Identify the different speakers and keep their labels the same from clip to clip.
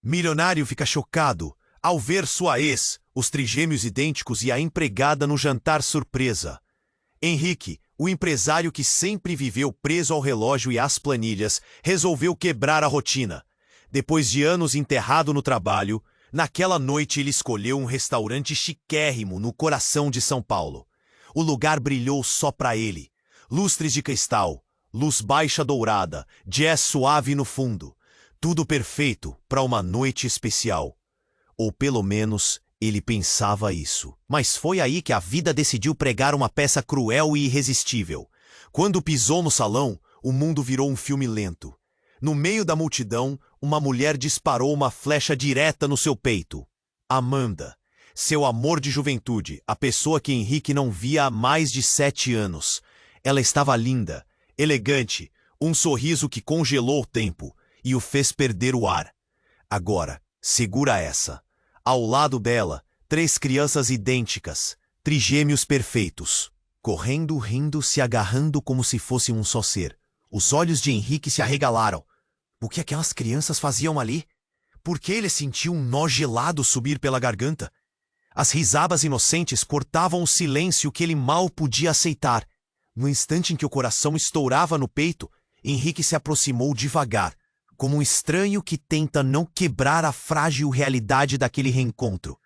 Speaker 1: Milionário fica chocado ao ver sua ex, os trigêmeos idênticos e a empregada no jantar surpresa. Henrique, o empresário que sempre viveu preso ao relógio e às planilhas, resolveu quebrar a rotina. Depois de anos enterrado no trabalho, naquela noite ele escolheu um restaurante chiquérrimo no coração de São Paulo. O lugar brilhou só para ele. Lustres de cristal, luz baixa dourada, jazz suave no fundo. Tudo perfeito para uma noite especial. Ou pelo menos ele pensava isso. Mas foi aí que a vida decidiu pregar uma peça cruel e irresistível. Quando pisou no salão, o mundo virou um filme lento. No meio da multidão, uma mulher disparou uma flecha direta no seu peito. Amanda, seu amor de juventude, a pessoa que Henrique não via há mais de 7 anos. Ela estava linda, elegante, um sorriso que congelou o tempo e o fez perder o ar. Agora, segura essa. Ao lado dela, 3 crianças idênticas, trigêmeos perfeitos, correndo, rindo, se agarrando como se fosse um só ser. Os olhos de Henrique se arregalaram. O que aquelas crianças faziam ali? Por que ele sentiu um nó gelado subir pela garganta? As risadas inocentes cortavam o silêncio que ele mal podia aceitar. No instante em que o coração estourava no peito, Henrique se aproximou devagar, como um estranho que tenta não quebrar a frágil realidade daquele reencontro.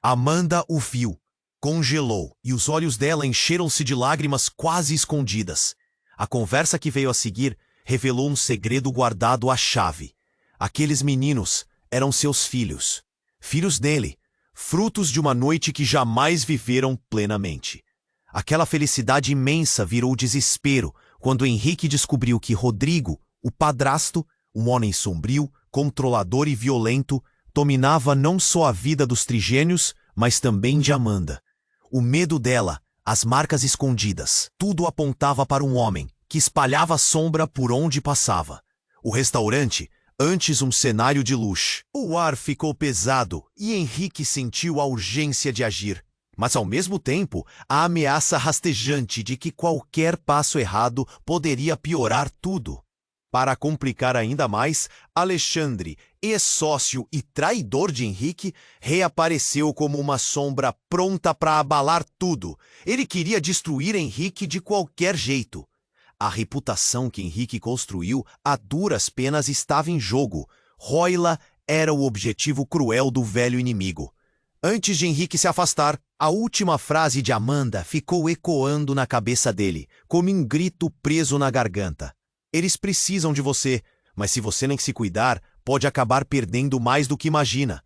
Speaker 1: Amanda o viu, congelou, e os olhos dela encheram-se de lágrimas quase escondidas. A conversa que veio a seguir revelou um segredo guardado à chave. Aqueles meninos eram seus filhos. Filhos dele, frutos de uma noite que jamais viveram plenamente. Aquela felicidade imensa virou desespero quando Henrique descobriu que Rodrigo, o padrasto, um homem sombrio, controlador e violento, dominava não só a vida dos trigêmeos, mas também de Amanda. O medo dela, as marcas escondidas, tudo apontava para um homem que espalhava sombra por onde passava. O restaurante, antes um cenário de luxo. O ar ficou pesado e Henrique sentiu a urgência de agir, mas ao mesmo tempo a ameaça rastejante de que qualquer passo errado poderia piorar tudo. Para complicar ainda mais, Alexandre, ex-sócio e traidor de Henrique, reapareceu como uma sombra pronta para abalar tudo. Ele queria destruir Henrique de qualquer jeito. A reputação que Henrique construiu a duras penas estava em jogo. Roila era o objetivo cruel do velho inimigo. Antes de Henrique se afastar, a última frase de Amanda ficou ecoando na cabeça dele, como um grito preso na garganta. Eles precisam de você, mas se você nem se cuidar, pode acabar perdendo mais do que imagina.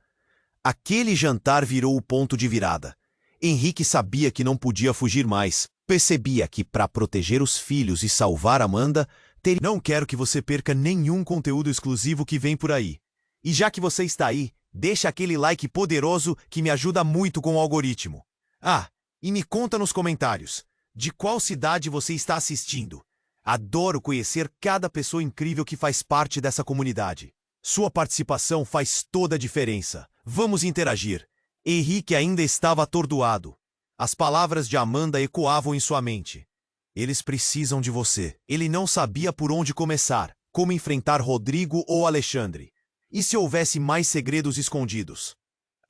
Speaker 1: Aquele jantar virou o ponto de virada. Henrique sabia que não podia fugir mais. Percebia que, para proteger os filhos e salvar Amanda, teria... Não quero que você perca nenhum conteúdo exclusivo que vem por aí. E já que você está aí, deixa aquele like poderoso que me ajuda muito com o algoritmo. Ah, e me conta nos comentários, de qual cidade você está assistindo? Adoro conhecer cada pessoa incrível que faz parte dessa comunidade. Sua participação faz toda a diferença. Vamos interagir. Henrique ainda estava atordoado. As palavras de Amanda ecoavam em sua mente. Eles precisam de você. Ele não sabia por onde começar, como enfrentar Rodrigo ou Alexandre. E se houvesse mais segredos escondidos?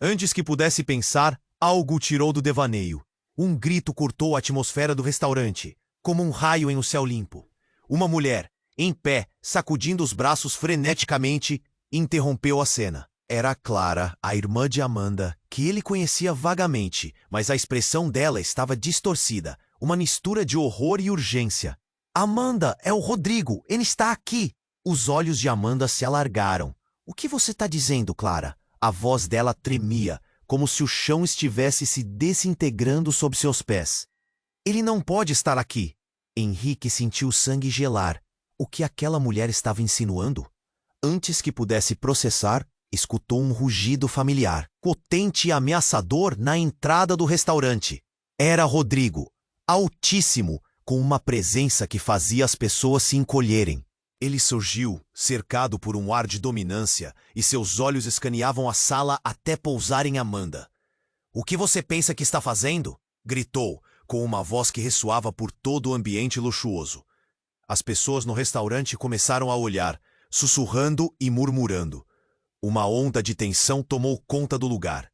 Speaker 1: Antes que pudesse pensar, algo o tirou do devaneio. Um grito cortou a atmosfera do restaurante, como um raio em um céu limpo. Uma mulher, em pé, sacudindo os braços freneticamente, interrompeu a cena. Era Clara, a irmã de Amanda, que ele conhecia vagamente, mas a expressão dela estava distorcida, uma mistura de horror e urgência. Amanda, é o Rodrigo, ele está aqui! Os olhos de Amanda se alargaram. O que você está dizendo, Clara? A voz dela tremia, como se o chão estivesse se desintegrando sob seus pés. Ele não pode estar aqui. Henrique sentiu o sangue gelar. O que aquela mulher estava insinuando? Antes que pudesse processar, escutou um rugido familiar, potente e ameaçador na entrada do restaurante. Era Rodrigo, altíssimo, com uma presença que fazia as pessoas se encolherem. Ele surgiu, cercado por um ar de dominância, e seus olhos escaneavam a sala até pousar em Amanda. "O que você pensa que está fazendo?" gritou, com uma voz que ressoava por todo o ambiente luxuoso. As pessoas no restaurante começaram a olhar, sussurrando e murmurando. Uma onda de tensão tomou conta do lugar.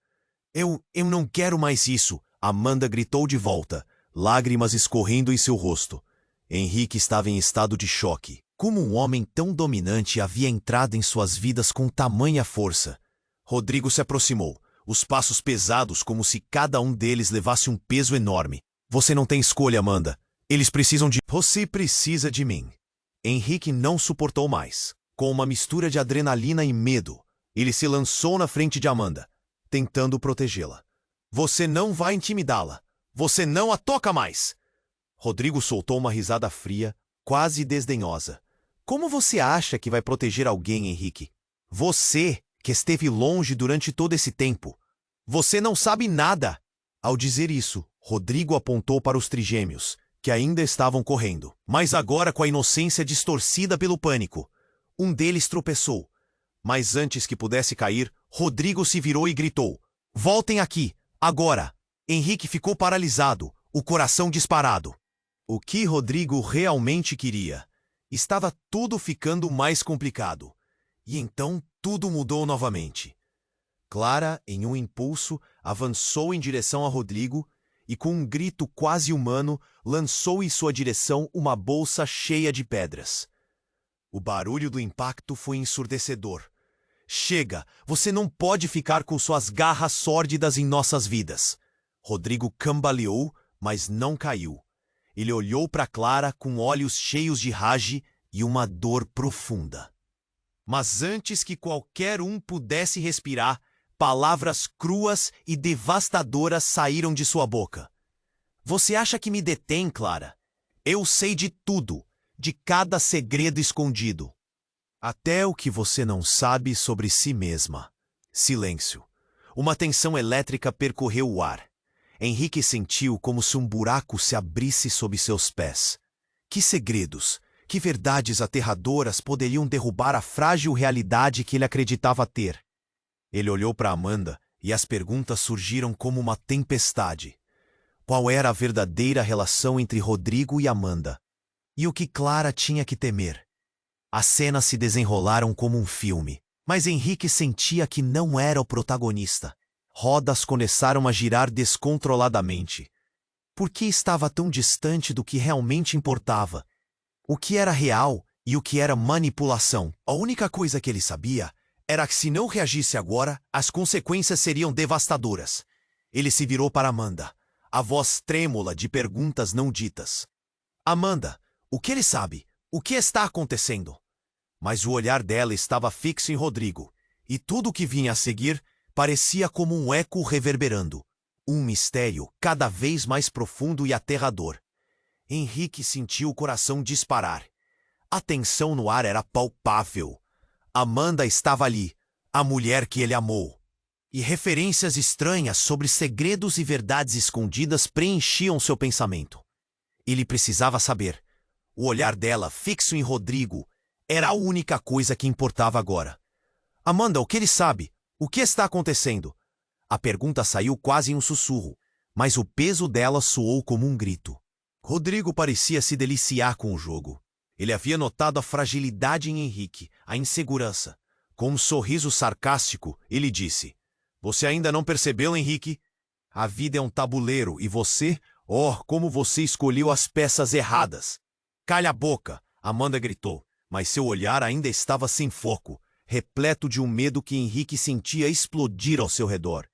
Speaker 1: Eu não quero mais isso, Amanda gritou de volta, lágrimas escorrendo em seu rosto. Henrique estava em estado de choque. Como um homem tão dominante havia entrado em suas vidas com tamanha força? Rodrigo se aproximou, os passos pesados como se cada um deles levasse um peso enorme. Você não tem escolha, Amanda. Eles precisam de... Você precisa de mim. Henrique não suportou mais. Com uma mistura de adrenalina e medo, ele se lançou na frente de Amanda, tentando protegê-la. Você não vai intimidá-la. Você não a toca mais. Rodrigo soltou uma risada fria, quase desdenhosa. Como você acha que vai proteger alguém, Henrique? Você, que esteve longe durante todo esse tempo. Você não sabe nada. Ao dizer isso, Rodrigo apontou para os trigêmeos, que ainda estavam correndo, mas agora com a inocência distorcida pelo pânico. Um deles tropeçou. Mas antes que pudesse cair, Rodrigo se virou e gritou: Voltem aqui, agora! Henrique ficou paralisado, o coração disparado. O que Rodrigo realmente queria? Estava tudo ficando mais complicado. E então tudo mudou novamente. Clara, em um impulso, avançou em direção a Rodrigo e, com um grito quase humano, lançou em sua direção uma bolsa cheia de pedras. O barulho do impacto foi ensurdecedor. Chega! Você não pode ficar com suas garras sórdidas em nossas vidas. Rodrigo cambaleou, mas não caiu. Ele olhou para Clara com olhos cheios de rage e uma dor profunda. Mas antes que qualquer um pudesse respirar, palavras cruas e devastadoras saíram de sua boca. Você acha que me detém, Clara? Eu sei de tudo, de cada segredo escondido. Até o que você não sabe sobre si mesma. Silêncio. Uma tensão elétrica percorreu o ar. Henrique sentiu como se um buraco se abrisse sob seus pés. Que segredos, que verdades aterradoras poderiam derrubar a frágil realidade que ele acreditava ter? Ele olhou para Amanda e as perguntas surgiram como uma tempestade. Qual era a verdadeira relação entre Rodrigo e Amanda? E o que Clara tinha que temer? As cenas se desenrolaram como um filme, mas Henrique sentia que não era o protagonista. Rodas começaram a girar descontroladamente. Por que estava tão distante do que realmente importava? O que era real e o que era manipulação? A única coisa que ele sabia era que se não reagisse agora, as consequências seriam devastadoras. Ele se virou para Amanda, a voz trêmula de perguntas não ditas. Amanda, o que ele sabe? O que está acontecendo? Mas o olhar dela estava fixo em Rodrigo, e tudo o que vinha a seguir parecia como um eco reverberando. Um mistério cada vez mais profundo e aterrador. Henrique sentiu o coração disparar. A tensão no ar era palpável. Amanda estava ali, a mulher que ele amou. E referências estranhas sobre segredos e verdades escondidas preenchiam seu pensamento. Ele precisava saber. O olhar dela, fixo em Rodrigo, era a única coisa que importava agora. Amanda, o que ele sabe? O que está acontecendo? A pergunta saiu quase em um sussurro, mas o peso dela soou como um grito. Rodrigo parecia se deliciar com o jogo. Ele havia notado a fragilidade em Henrique, a insegurança. Com um sorriso sarcástico, ele disse: Você ainda não percebeu, Henrique? A vida é um tabuleiro e você, como você escolheu as peças erradas. Calha a boca, Amanda gritou, mas seu olhar ainda estava sem foco, repleto de um medo que Henrique sentia explodir ao seu redor.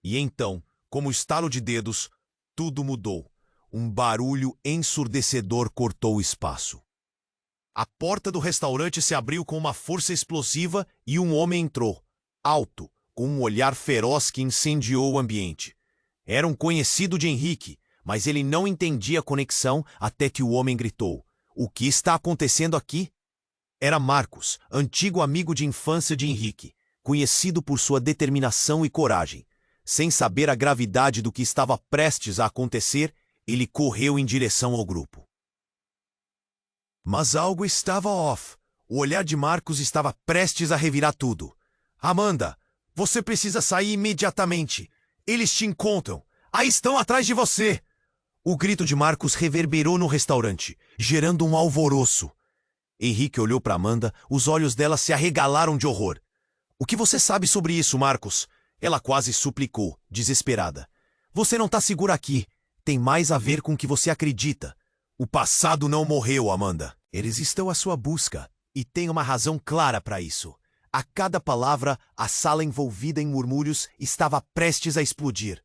Speaker 1: E então, como estalo de dedos, tudo mudou. Um barulho ensurdecedor cortou o espaço. A porta do restaurante se abriu com uma força explosiva e um homem entrou, alto, com um olhar feroz que incendiou o ambiente. Era um conhecido de Henrique, mas ele não entendia a conexão até que o homem gritou: O que está acontecendo aqui? Era Marcos, antigo amigo de infância de Henrique, conhecido por sua determinação e coragem. Sem saber a gravidade do que estava prestes a acontecer, ele correu em direção ao grupo. Mas algo estava off. O olhar de Marcos estava prestes a revirar tudo. Amanda, você precisa sair imediatamente. Eles te encontram. Aí estão atrás de você. O grito de Marcos reverberou no restaurante, gerando um alvoroço. Henrique olhou para Amanda, os olhos dela se arregalaram de horror. O que você sabe sobre isso, Marcos? Ela quase suplicou, desesperada. Você não está segura aqui. Tem mais a ver com o que você acredita. O passado não morreu, Amanda. Eles estão à sua busca. E tem uma razão clara para isso. A cada palavra, a sala envolvida em murmúrios estava prestes a explodir.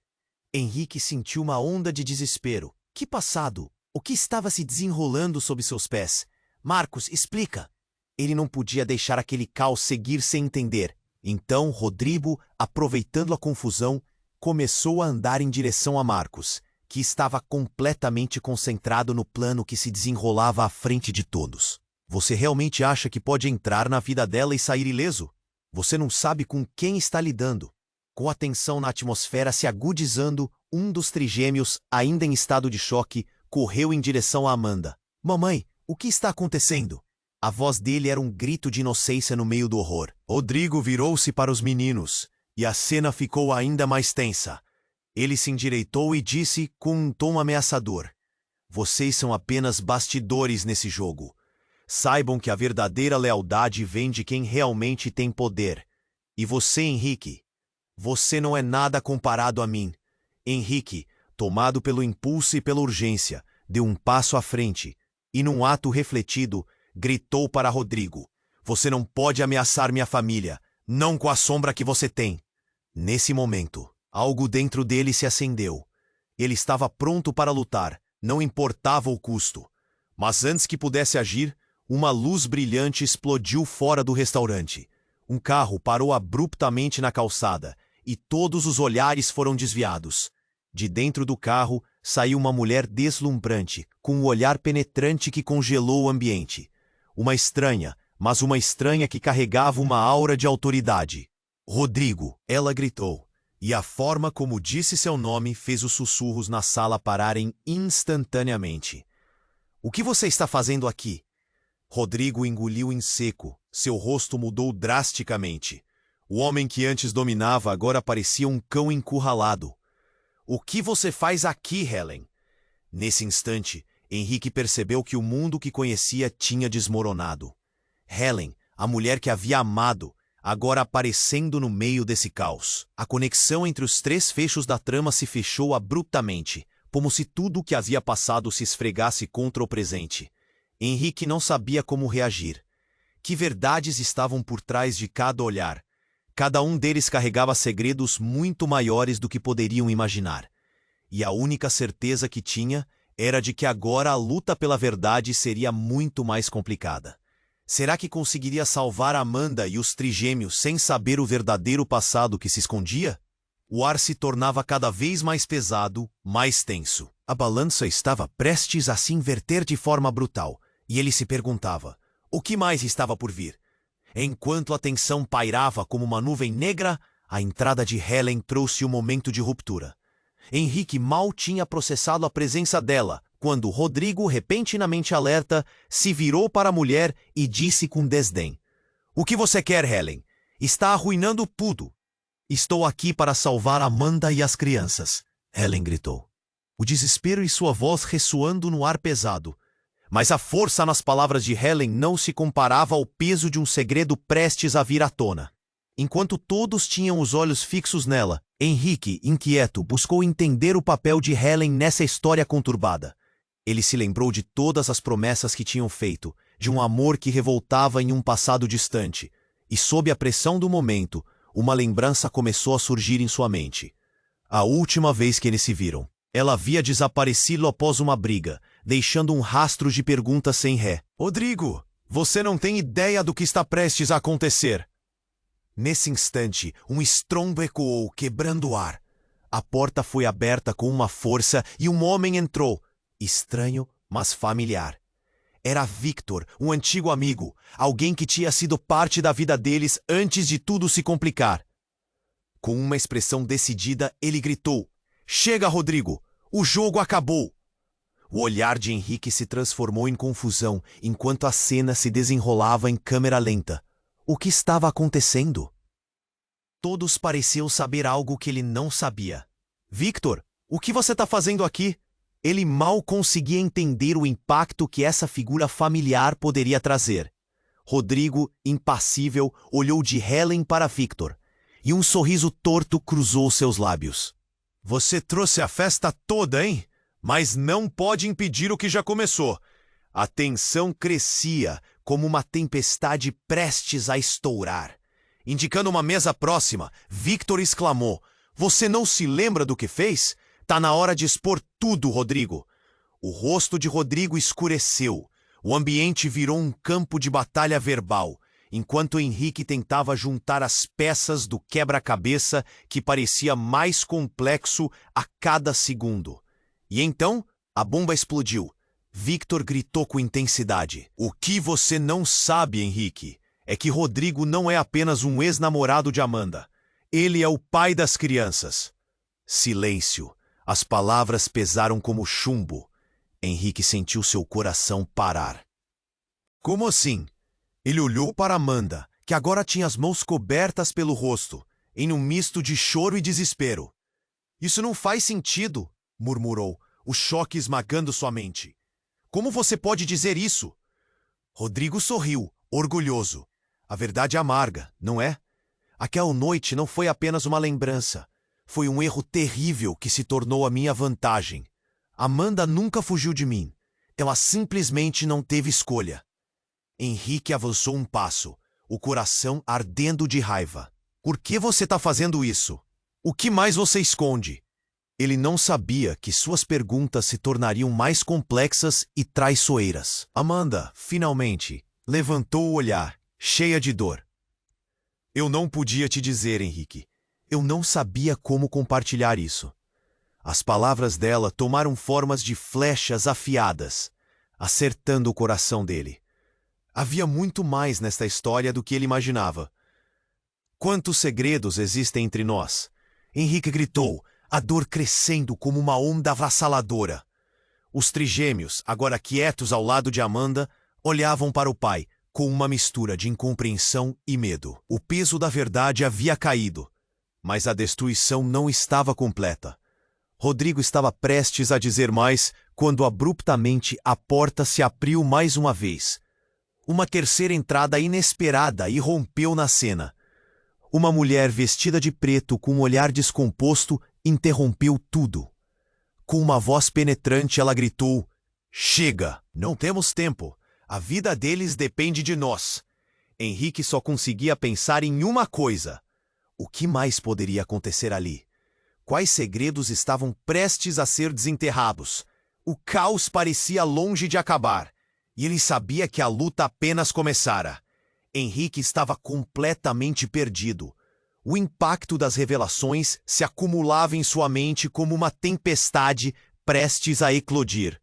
Speaker 1: Henrique sentiu uma onda de desespero. Que passado? O que estava se desenrolando sob seus pés? Marcos, explica. Ele não podia deixar aquele caos seguir sem entender. Então, Rodrigo, aproveitando a confusão, começou a andar em direção a Marcos, que estava completamente concentrado no plano que se desenrolava à frente de todos. Você realmente acha que pode entrar na vida dela e sair ileso? Você não sabe com quem está lidando. Com a tensão na atmosfera se agudizando, um dos trigêmeos, ainda em estado de choque, correu em direção a Amanda. Mamãe, o que está acontecendo? A voz dele era um grito de inocência no meio do horror. Rodrigo virou-se para os meninos, e a cena ficou ainda mais tensa. Ele se endireitou e disse com um tom ameaçador: Vocês são apenas bastidores nesse jogo. Saibam que a verdadeira lealdade vem de quem realmente tem poder. E você, Henrique? Você não é nada comparado a mim. Henrique, tomado pelo impulso e pela urgência, deu um passo à frente, e num ato refletido, gritou para Rodrigo: Você não pode ameaçar minha família, não com a sombra que você tem. Nesse momento, algo dentro dele se acendeu. Ele estava pronto para lutar, não importava o custo. Mas antes que pudesse agir, uma luz brilhante explodiu fora do restaurante. Um carro parou abruptamente na calçada, e todos os olhares foram desviados. De dentro do carro, saiu uma mulher deslumbrante, com um olhar penetrante que congelou o ambiente. Uma estranha, mas uma estranha que carregava uma aura de autoridade. Rodrigo, ela gritou, e a forma como disse seu nome fez os sussurros na sala pararem instantaneamente. O que você está fazendo aqui? Rodrigo engoliu em seco, seu rosto mudou drasticamente. O homem que antes dominava agora parecia um cão encurralado. O que você faz aqui, Helen? Nesse instante, Henrique percebeu que o mundo que conhecia tinha desmoronado. Helen, a mulher que havia amado, agora aparecendo no meio desse caos. A conexão entre os três fechos da trama se fechou abruptamente, como se tudo o que havia passado se esfregasse contra o presente. Henrique não sabia como reagir. Que verdades estavam por trás de cada olhar? Cada um deles carregava segredos muito maiores do que poderiam imaginar. E a única certeza que tinha era de que agora a luta pela verdade seria muito mais complicada. Será que conseguiria salvar Amanda e os trigêmeos sem saber o verdadeiro passado que se escondia? O ar se tornava cada vez mais pesado, mais tenso. A balança estava prestes a se inverter de forma brutal, e ele se perguntava: o que mais estava por vir? Enquanto a tensão pairava como uma nuvem negra, a entrada de Helen trouxe um momento de ruptura. Henrique mal tinha processado a presença dela, quando Rodrigo, repentinamente alerta, se virou para a mulher e disse com desdém: O que você quer, Helen? Está arruinando tudo. Estou aqui para salvar Amanda e as crianças, Helen gritou. O desespero e sua voz ressoando no ar pesado. Mas a força nas palavras de Helen não se comparava ao peso de um segredo prestes a vir à tona. Enquanto todos tinham os olhos fixos nela, Henrique, inquieto, buscou entender o papel de Helen nessa história conturbada. Ele se lembrou de todas as promessas que tinham feito, de um amor que revoltava em um passado distante, e sob a pressão do momento, uma lembrança começou a surgir em sua mente. A última vez que eles se viram, ela havia desaparecido após uma briga, deixando um rastro de perguntas sem ré. Rodrigo, você não tem ideia do que está prestes a acontecer. Nesse instante, um estrondo ecoou, quebrando o ar. A porta foi aberta com uma força e um homem entrou, estranho, mas familiar. Era Victor, um antigo amigo, alguém que tinha sido parte da vida deles antes de tudo se complicar. Com uma expressão decidida, ele gritou: Chega, Rodrigo! O jogo acabou! O olhar de Henrique se transformou em confusão enquanto a cena se desenrolava em câmera lenta. O que estava acontecendo? Todos pareciam saber algo que ele não sabia. Victor, o que você está fazendo aqui? Ele mal conseguia entender o impacto que essa figura familiar poderia trazer. Rodrigo, impassível, olhou de Helen para Victor, e um sorriso torto cruzou seus lábios. Você trouxe a festa toda, hein? Mas não pode impedir o que já começou. A tensão crescia como uma tempestade prestes a estourar. Indicando uma mesa próxima, Victor exclamou: Você não se lembra do que fez? Tá na hora de expor tudo, Rodrigo. O rosto de Rodrigo escureceu. O ambiente virou um campo de batalha verbal, enquanto Henrique tentava juntar as peças do quebra-cabeça que parecia mais complexo a cada segundo. E então, a bomba explodiu. Victor gritou com intensidade: O que você não sabe, Henrique, é que Rodrigo não é apenas um ex-namorado de Amanda. Ele é o pai das crianças. Silêncio. As palavras pesaram como chumbo. Henrique sentiu seu coração parar. Como assim? Ele olhou para Amanda, que agora tinha as mãos cobertas pelo rosto, em um misto de choro e desespero. Isso não faz sentido, murmurou, o choque esmagando sua mente. Como você pode dizer isso? Rodrigo sorriu, orgulhoso. A verdade é amarga, não é? Aquela noite não foi apenas uma lembrança. Foi um erro terrível que se tornou a minha vantagem. Amanda nunca fugiu de mim. Ela simplesmente não teve escolha. Henrique avançou um passo, o coração ardendo de raiva. Por que você está fazendo isso? O que mais você esconde? Ele não sabia que suas perguntas se tornariam mais complexas e traiçoeiras. Amanda, finalmente, levantou o olhar, cheia de dor. Eu não podia te dizer, Henrique. Eu não sabia como compartilhar isso. As palavras dela tomaram formas de flechas afiadas, acertando o coração dele. Havia muito mais nesta história do que ele imaginava. Quantos segredos existem entre nós? Henrique gritou, a dor crescendo como uma onda avassaladora. Os trigêmeos, agora quietos ao lado de Amanda, olhavam para o pai, com uma mistura de incompreensão e medo. O peso da verdade havia caído, mas a destruição não estava completa. Rodrigo estava prestes a dizer mais quando abruptamente a porta se abriu mais uma vez. Uma terceira entrada inesperada irrompeu na cena. Uma mulher vestida de preto com um olhar descomposto interrompeu tudo. Com uma voz penetrante ela gritou: Chega! Não temos tempo. A vida deles depende de nós. Henrique só conseguia pensar em uma coisa. O que mais poderia acontecer ali? Quais segredos estavam prestes a ser desenterrados? O caos parecia longe de acabar, e ele sabia que a luta apenas começara. Henrique estava completamente perdido. O impacto das revelações se acumulava em sua mente como uma tempestade prestes a eclodir.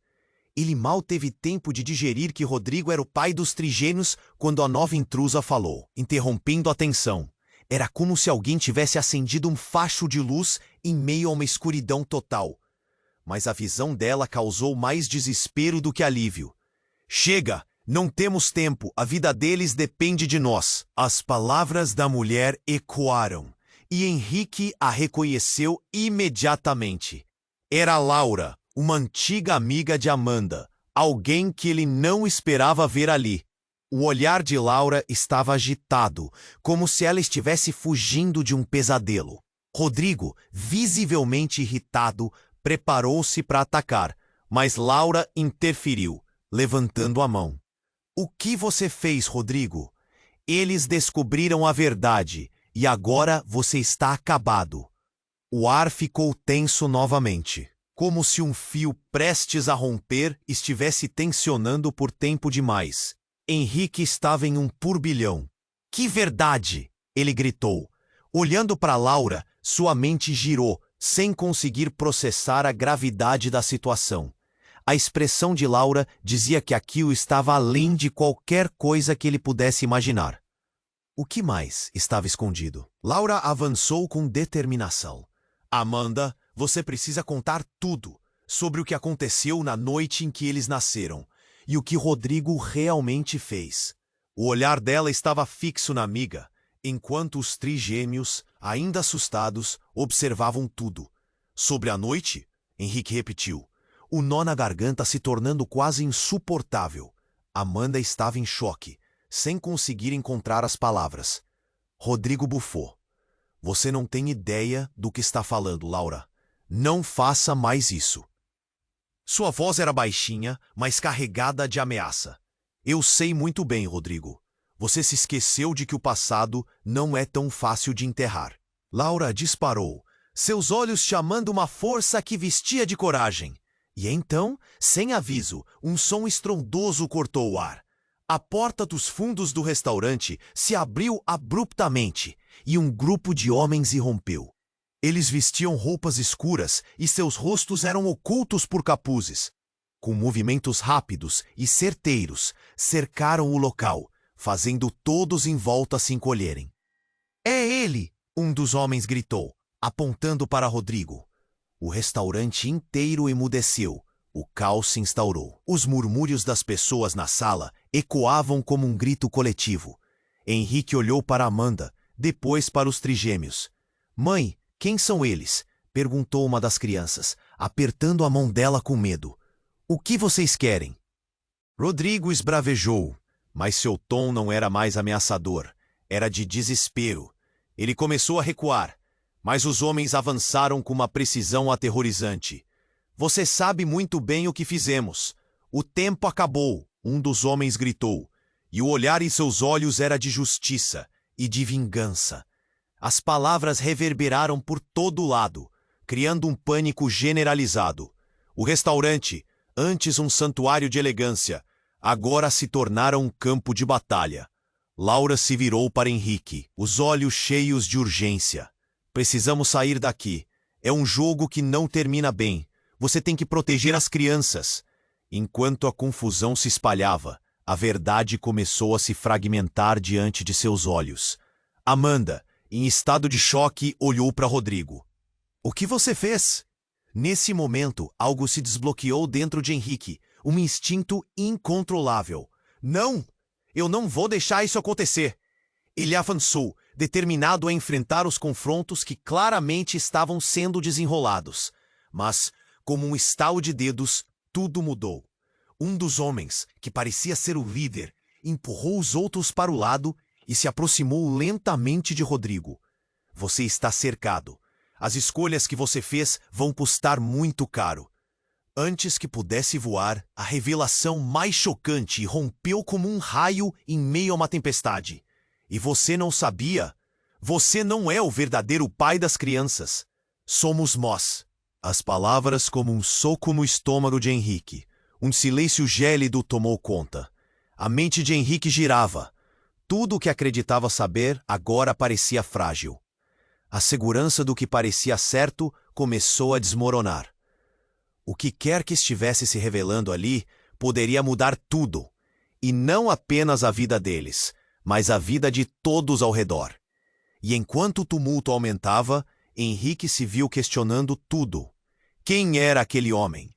Speaker 1: Ele mal teve tempo de digerir que Rodrigo era o pai dos trigêmeos quando a nova intrusa falou, interrompendo a tensão. Era como se alguém tivesse acendido um facho de luz em meio a uma escuridão total. Mas a visão dela causou mais desespero do que alívio. Chega! Não temos tempo, a vida deles depende de nós. As palavras da mulher ecoaram, e Henrique a reconheceu imediatamente. Era Laura, uma antiga amiga de Amanda, alguém que ele não esperava ver ali. O olhar de Laura estava agitado, como se ela estivesse fugindo de um pesadelo. Rodrigo, visivelmente irritado, preparou-se para atacar, mas Laura interferiu, levantando a mão. O que você fez, Rodrigo? Eles descobriram a verdade, e agora você está acabado. O ar ficou tenso novamente, como se um fio prestes a romper estivesse tensionando por tempo demais. Henrique estava em um turbilhão. Que verdade! Ele gritou. Olhando para Laura, sua mente girou, sem conseguir processar a gravidade da situação. A expressão de Laura dizia que aquilo estava além de qualquer coisa que ele pudesse imaginar. O que mais estava escondido? Laura avançou com determinação. Amanda, você precisa contar tudo sobre o que aconteceu na noite em que eles nasceram. E o que Rodrigo realmente fez. O olhar dela estava fixo na amiga, enquanto os trigêmeos, ainda assustados, observavam tudo. Sobre a noite, Henrique repetiu, o nó na garganta se tornando quase insuportável. Amanda estava em choque, sem conseguir encontrar as palavras. Rodrigo bufou. Você não tem ideia do que está falando, Laura. Não faça mais isso. Sua voz era baixinha, mas carregada de ameaça. Eu sei muito bem, Rodrigo. Você se esqueceu de que o passado não é tão fácil de enterrar. Laura disparou, seus olhos chamando uma força que vestia de coragem. E então, sem aviso, um som estrondoso cortou o ar. A porta dos fundos do restaurante se abriu abruptamente e um grupo de homens irrompeu. Eles vestiam roupas escuras e seus rostos eram ocultos por capuzes. Com movimentos rápidos e certeiros, cercaram o local, fazendo todos em volta se encolherem. É ele! Um dos homens gritou, apontando para Rodrigo. O restaurante inteiro emudeceu. O caos se instaurou. Os murmúrios das pessoas na sala ecoavam como um grito coletivo. Henrique olhou para Amanda, depois para os trigêmeos. Mãe, quem são eles? Perguntou uma das crianças, apertando a mão dela com medo. O que vocês querem? Rodrigo esbravejou, mas seu tom não era mais ameaçador. Era de desespero. Ele começou a recuar, mas os homens avançaram com uma precisão aterrorizante. Você sabe muito bem o que fizemos. O tempo acabou, um dos homens gritou, e o olhar em seus olhos era de justiça e de vingança. As palavras reverberaram por todo lado, criando um pânico generalizado. O restaurante, antes um santuário de elegância, agora se tornara um campo de batalha. Laura se virou para Henrique, os olhos cheios de urgência. Precisamos sair daqui. É um jogo que não termina bem. Você tem que proteger as crianças. Enquanto a confusão se espalhava, a verdade começou a se fragmentar diante de seus olhos. Amanda, em estado de choque, olhou para Rodrigo. O que você fez? Nesse momento, algo se desbloqueou dentro de Henrique, um instinto incontrolável. Não! Eu não vou deixar isso acontecer. Ele avançou, determinado a enfrentar os confrontos que claramente estavam sendo desenrolados. Mas, como um estalo de dedos, tudo mudou. Um dos homens, que parecia ser o líder, empurrou os outros para o lado e se aproximou lentamente de Rodrigo. Você está cercado. As escolhas que você fez vão custar muito caro. Antes que pudesse voar, a revelação mais chocante rompeu como um raio em meio a uma tempestade. E você não sabia? Você não é o verdadeiro pai das crianças. Somos nós. As palavras como um soco no estômago de Henrique. Um silêncio gélido tomou conta. A mente de Henrique girava. Tudo o que acreditava saber agora parecia frágil. A segurança do que parecia certo começou a desmoronar. O que quer que estivesse se revelando ali poderia mudar tudo. E não apenas a vida deles, mas a vida de todos ao redor. E enquanto o tumulto aumentava, Henrique se viu questionando tudo. Quem era aquele homem?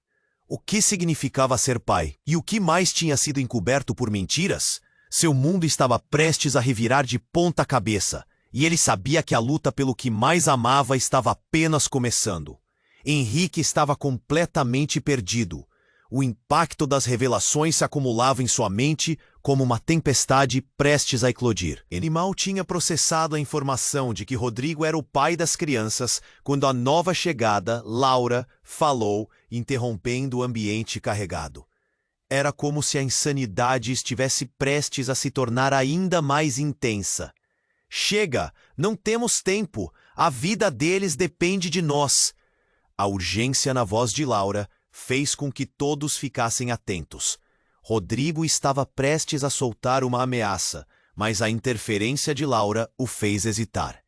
Speaker 1: O que significava ser pai? E o que mais tinha sido encoberto por mentiras? Seu mundo estava prestes a revirar de ponta cabeça, e ele sabia que a luta pelo que mais amava estava apenas começando. Henrique estava completamente perdido. O impacto das revelações se acumulava em sua mente como uma tempestade prestes a eclodir. Ele mal tinha processado a informação de que Rodrigo era o pai das crianças quando a nova chegada, Laura, falou, interrompendo o ambiente carregado. Era como se a insanidade estivesse prestes a se tornar ainda mais intensa. Chega! Não temos tempo! A vida deles depende de nós! A urgência na voz de Laura fez com que todos ficassem atentos. Rodrigo estava prestes a soltar uma ameaça, mas a interferência de Laura o fez hesitar.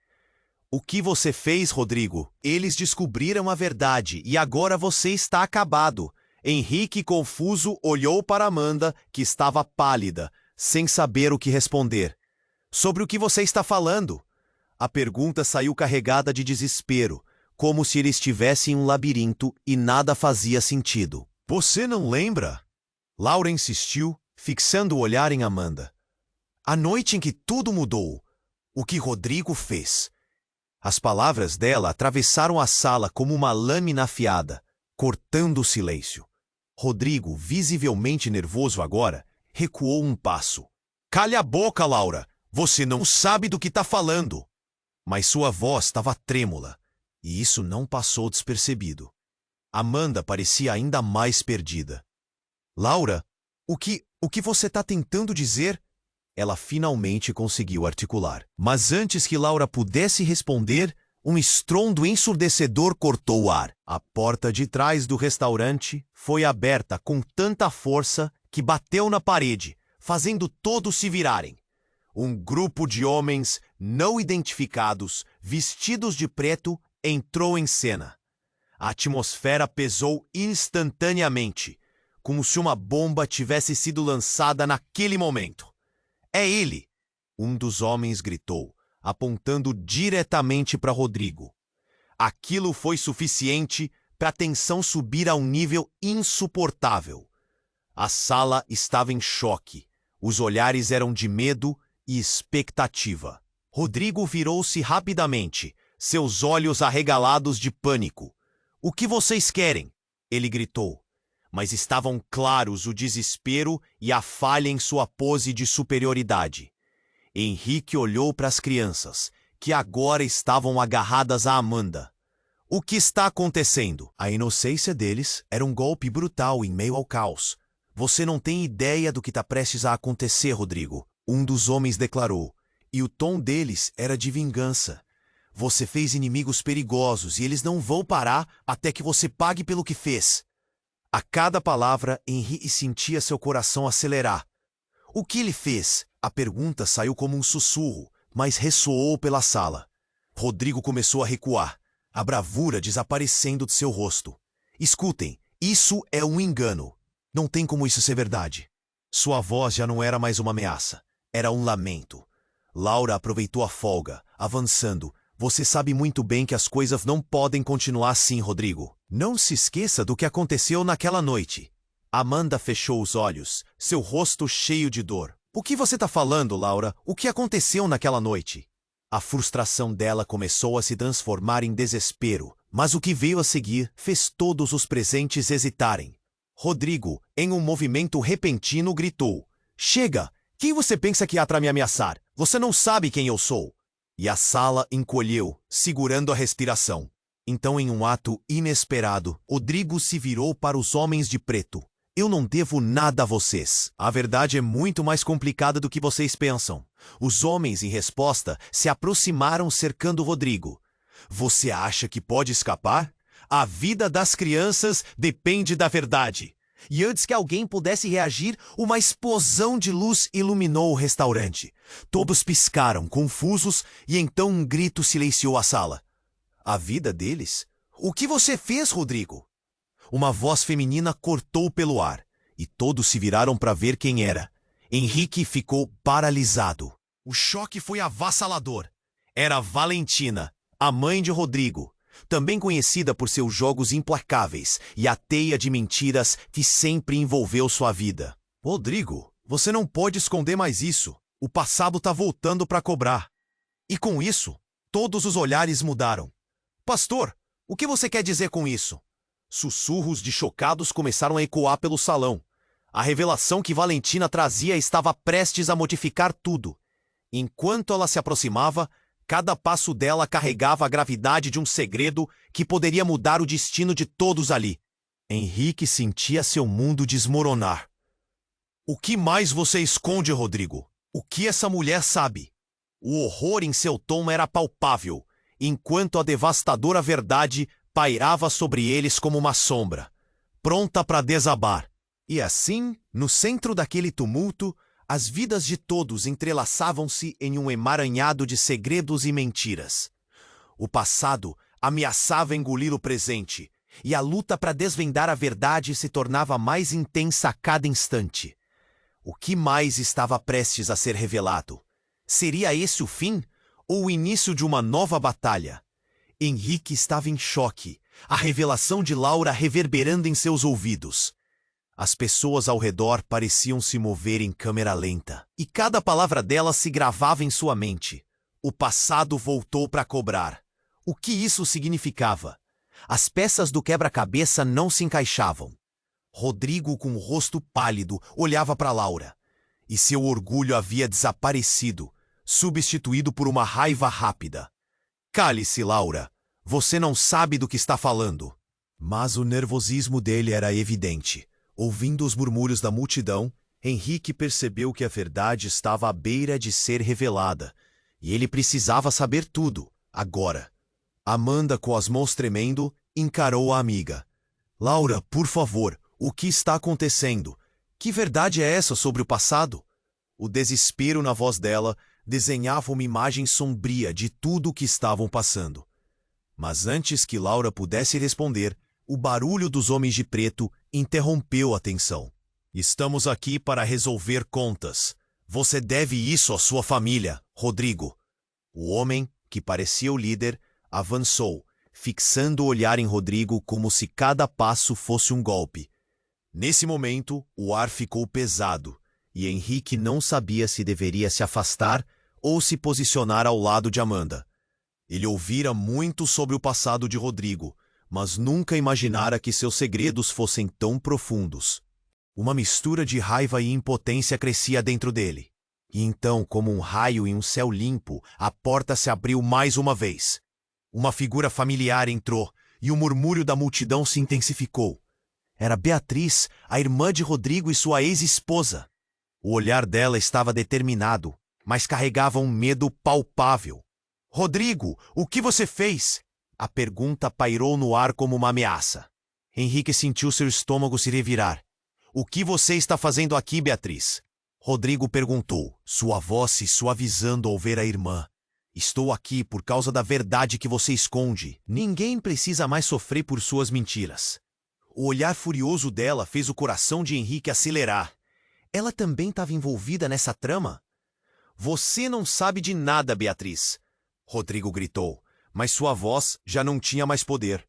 Speaker 1: O que você fez, Rodrigo? Eles descobriram a verdade e agora você está acabado. Henrique, confuso, olhou para Amanda, que estava pálida, sem saber o que responder. Sobre o que você está falando? A pergunta saiu carregada de desespero, como se ele estivesse em um labirinto e nada fazia sentido. Você não lembra? Laura insistiu, fixando o olhar em Amanda. A noite em que tudo mudou. O que Rodrigo fez. As palavras dela atravessaram a sala como uma lâmina afiada, cortando o silêncio. Rodrigo, visivelmente nervoso agora, recuou um passo. Calha a boca, Laura! Você não sabe do que está falando! Mas sua voz estava trêmula, e isso não passou despercebido. Amanda parecia ainda mais perdida. Laura, o que você está tentando dizer? Ela finalmente conseguiu articular. Mas antes que Laura pudesse responder, um estrondo ensurdecedor cortou o ar. A porta de trás do restaurante foi aberta com tanta força que bateu na parede, fazendo todos se virarem. Um grupo de homens não identificados, vestidos de preto, entrou em cena. A atmosfera pesou instantaneamente, como se uma bomba tivesse sido lançada naquele momento. É ele! Um dos homens gritou, apontando diretamente para Rodrigo. Aquilo foi suficiente para a tensão subir a um nível insuportável. A sala estava em choque. Os olhares eram de medo e expectativa. Rodrigo virou-se rapidamente, seus olhos arregalados de pânico. "O que vocês querem?" ele gritou. Mas estavam claros o desespero e a falha em sua pose de superioridade. Henrique olhou para as crianças, que agora estavam agarradas a Amanda. "O que está acontecendo?" A inocência deles era um golpe brutal em meio ao caos. "Você não tem ideia do que está prestes a acontecer, Rodrigo", um dos homens declarou, e o tom deles era de vingança. "Você fez inimigos perigosos e eles não vão parar até que você pague pelo que fez." A cada palavra, Henrique sentia seu coração acelerar. "O que ele fez?" A pergunta saiu como um sussurro, mas ressoou pela sala. Rodrigo começou a recuar, a bravura desaparecendo de seu rosto. "Escutem, isso é um engano. Não tem como isso ser verdade." Sua voz já não era mais uma ameaça, era um lamento. Laura aproveitou a folga, avançando. "Você sabe muito bem que as coisas não podem continuar assim, Rodrigo. Não se esqueça do que aconteceu naquela noite." Amanda fechou os olhos, seu rosto cheio de dor. "O que você está falando, Laura? O que aconteceu naquela noite?" A frustração dela começou a se transformar em desespero, mas o que veio a seguir fez todos os presentes hesitarem. Rodrigo, em um movimento repentino, gritou: "Chega! Quem você pensa que há para me ameaçar? Você não sabe quem eu sou." E a sala encolheu, segurando a respiração. Então, em um ato inesperado, Rodrigo se virou para os homens de preto. "Eu não devo nada a vocês. A verdade é muito mais complicada do que vocês pensam." Os homens, em resposta, se aproximaram cercando Rodrigo. "Você acha que pode escapar? A vida das crianças depende da verdade." E antes que alguém pudesse reagir, uma explosão de luz iluminou o restaurante. Todos piscaram, confusos, e então um grito silenciou a sala. "A vida deles? O que você fez, Rodrigo?" Uma voz feminina cortou pelo ar, e todos se viraram para ver quem era. Henrique ficou paralisado. O choque foi avassalador. Era Valentina, a mãe de Rodrigo, também conhecida por seus jogos implacáveis e a teia de mentiras que sempre envolveu sua vida. "Rodrigo, você não pode esconder mais isso. O passado está voltando para cobrar." E com isso, todos os olhares mudaram. "Pastor, o que você quer dizer com isso?" Sussurros de chocados começaram a ecoar pelo salão. A revelação que Valentina trazia estava prestes a modificar tudo. Enquanto ela se aproximava, cada passo dela carregava a gravidade de um segredo que poderia mudar o destino de todos ali. Henrique sentia seu mundo desmoronar. "O que mais você esconde, Rodrigo? O que essa mulher sabe?" O horror em seu tom era palpável, enquanto a devastadora verdade pairava sobre eles como uma sombra, pronta para desabar. E assim, no centro daquele tumulto, as vidas de todos entrelaçavam-se em um emaranhado de segredos e mentiras. O passado ameaçava engolir o presente, e a luta para desvendar a verdade se tornava mais intensa a cada instante. O que mais estava prestes a ser revelado? Seria esse o fim, ou o início de uma nova batalha? Henrique estava em choque, a revelação de Laura reverberando em seus ouvidos. As pessoas ao redor pareciam se mover em câmera lenta, e cada palavra dela se gravava em sua mente. O passado voltou para cobrar. O que isso significava? As peças do quebra-cabeça não se encaixavam. Rodrigo, com o rosto pálido, olhava para Laura. e seu orgulho havia desaparecido, substituído por uma raiva rápida. Cale-se, Laura. Você não sabe do que está falando. Mas o nervosismo dele era evidente. Ouvindo os murmúrios da multidão, Henrique percebeu que a verdade estava à beira de ser revelada, e ele precisava saber tudo, agora. Amanda, com as mãos tremendo, encarou a amiga. Laura, por favor, o que está acontecendo? Que verdade é essa sobre o passado? O desespero na voz dela desenhava uma imagem sombria de tudo o que estavam passando. Mas antes que Laura pudesse responder, o barulho dos homens de preto interrompeu a tensão. Estamos aqui para resolver contas. Você deve isso à sua família, Rodrigo. O homem, que parecia o líder, avançou, fixando o olhar em Rodrigo como se cada passo fosse um golpe. Nesse momento, o ar ficou pesado, e Henrique não sabia se deveria se afastar ou se posicionar ao lado de Amanda. Ele ouvira muito sobre o passado de Rodrigo, mas nunca imaginara que seus segredos fossem tão profundos. Uma mistura de raiva e impotência crescia dentro dele. E então, como um raio em um céu limpo, a porta se abriu mais uma vez. Uma figura familiar entrou, e o murmúrio da multidão se intensificou. Era Beatriz, a irmã de Rodrigo e sua ex-esposa. O olhar dela estava determinado, mas carregava um medo palpável. Rodrigo, o que você fez? A pergunta pairou no ar como uma ameaça. Henrique sentiu seu estômago se revirar. O que você está fazendo aqui, Beatriz? Rodrigo perguntou, sua voz se suavizando ao ver a irmã. Estou aqui por causa da verdade que você esconde. Ninguém precisa mais sofrer por suas mentiras. O olhar furioso dela fez o coração de Henrique acelerar. Ela também estava envolvida nessa trama? Você não sabe de nada, Beatriz. Rodrigo gritou, mas sua voz já não tinha mais poder.